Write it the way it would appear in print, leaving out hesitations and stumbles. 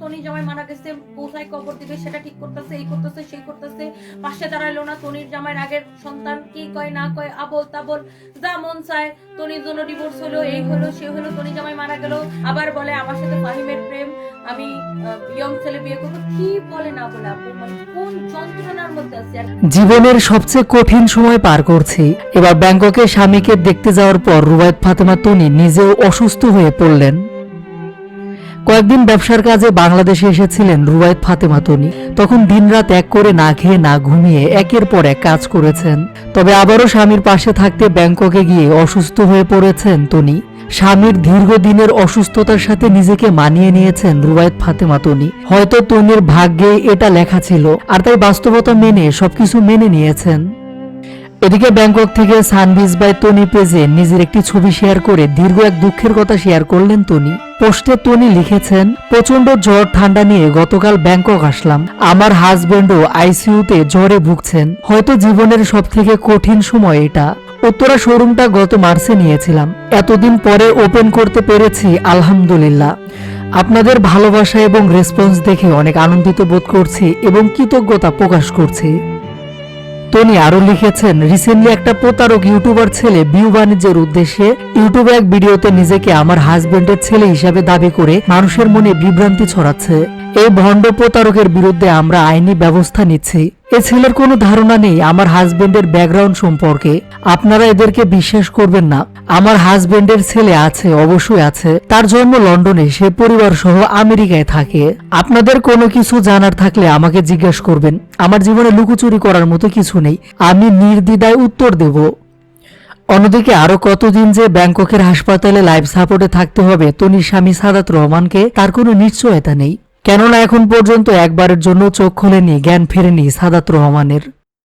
তনির জামাই মারা গেছে, কোথায় কবর দিবে সেটা ঠিক করতেছে, এই করতেছে সেই করতেছে, পাশে দাঁড়াইলো না। তনির জামাইয়ের আগের সন্তান কি কয় না কয়, আবল তাবল যা মন চায়, তনির জন্য ডিভোর্স হলো, এই হলো সে হলো, তনির জামাই মারা গেল, আবার বলে আমার সাথে ফাহিমের প্রেম, আমি ইয়ং ছেলে বিয়ে করবো। কি বলে না বলে আপু, মানে কোন যন্ত্রণার মধ্যে আছে। জীবনের সবচেয়ে কঠিন সময় পার করছি। এবার ব্যাংককে স্বামীকে দেখতে যাওয়ার পর রুবায়েত ফাতেমা তনি নিজেও অসুস্থ হয়ে পড়লেন। কয়েকদিন ব্যবসার কাজে বাংলাদেশে এসেছিলেন রুবায়েত ফাতেমা তনি। তখন দিনরাত এক করে না খেয়ে না ঘুমিয়ে একের পর এক কাজ করেছেন। তবে আবারও স্বামীর পাশে থাকতে ব্যাংককে গিয়ে অসুস্থ হয়ে পড়েছেন তনি। স্বামীর দীর্ঘদিনের অসুস্থতার সাথে নিজেকে মানিয়ে নিয়েছেন রুবায়েত ফাতেমা তনি। হয়তো তনির ভাগ্যে এটা লেখা ছিল, আর তাই বাস্তবতা মেনে সবকিছু মেনে নিয়েছেন। এদিকে ব্যাংকক থেকে সানবিজ বাই তনি পেজে নিজের একটি ছবি শেয়ার করে দীর্ঘ এক দুঃখের কথা শেয়ার করলেন তনি। পোস্টে তনি লিখেছেন, প্রচন্ড জ্বর ঠান্ডা নিয়ে গতকাল ব্যাংকক আসলাম। আমার হাজবেন্ডও আইসিইউতে জ্বরে ভুগছেন। হয়তো জীবনের সব থেকে কঠিন সময় এটা। উত্তরা শোরুমটা গত মার্চে নিয়েছিলাম, এতদিন পরে ওপেন করতে পেরেছি, আলহামদুলিল্লাহ। আপনাদের ভালোবাসা এবং রেসপন্স দেখে অনেক আনন্দিত বোধ করছি এবং কৃতজ্ঞতা প্রকাশ করছি। তনি আরো লিখেছেন, রিসেন্টলি একটা প্রতারক ইউটিউবার ছেলে ভিউ বাণিজ্যের উদ্দেশ্যে ইউটিউবে এক ভিডিওতে নিজেকে আমার হাজবেন্ডের ছেলে হিসাবে দাবি করে মানুষের মনে বিভ্রান্তি ছড়াচ্ছে। এই ভণ্ড প্রতারকের বিরুদ্ধে আমরা আইনি ব্যবস্থা নিচ্ছি। এ ছেলের কোনো ধারণা নেই আমার হাজবেন্ডের ব্যাকগ্রাউন্ড সম্পর্কে। আপনারা এদেরকে বিশ্বাস করবেন না। আমার হাজবেন্ডের ছেলে আছে, অবশ্যই আছে। তার জন্ম লন্ডনে, সে পরিবার সহ আমেরিকায় থাকে। আপনাদের কোনো কিছু জানার থাকলে আমাকে জিজ্ঞেস করবেন। আমার জীবনে লুকোচুরি করার মতো কিছু নেই, আমি নির্দ্বিধায় উত্তর দেব। অন্যদিকে আরো কতদিন যে ব্যাংককের হাসপাতালে লাইফ সাপোর্টে থাকতে হবে তনির স্বামী সাদাত রহমানকে, তার কোনো নিশ্চয়তা নেই। কেননা এখন পর্যন্ত একবারের জন্য চোখ খোলেনি, জ্ঞান ফেরেনি সাদাত রহমানের।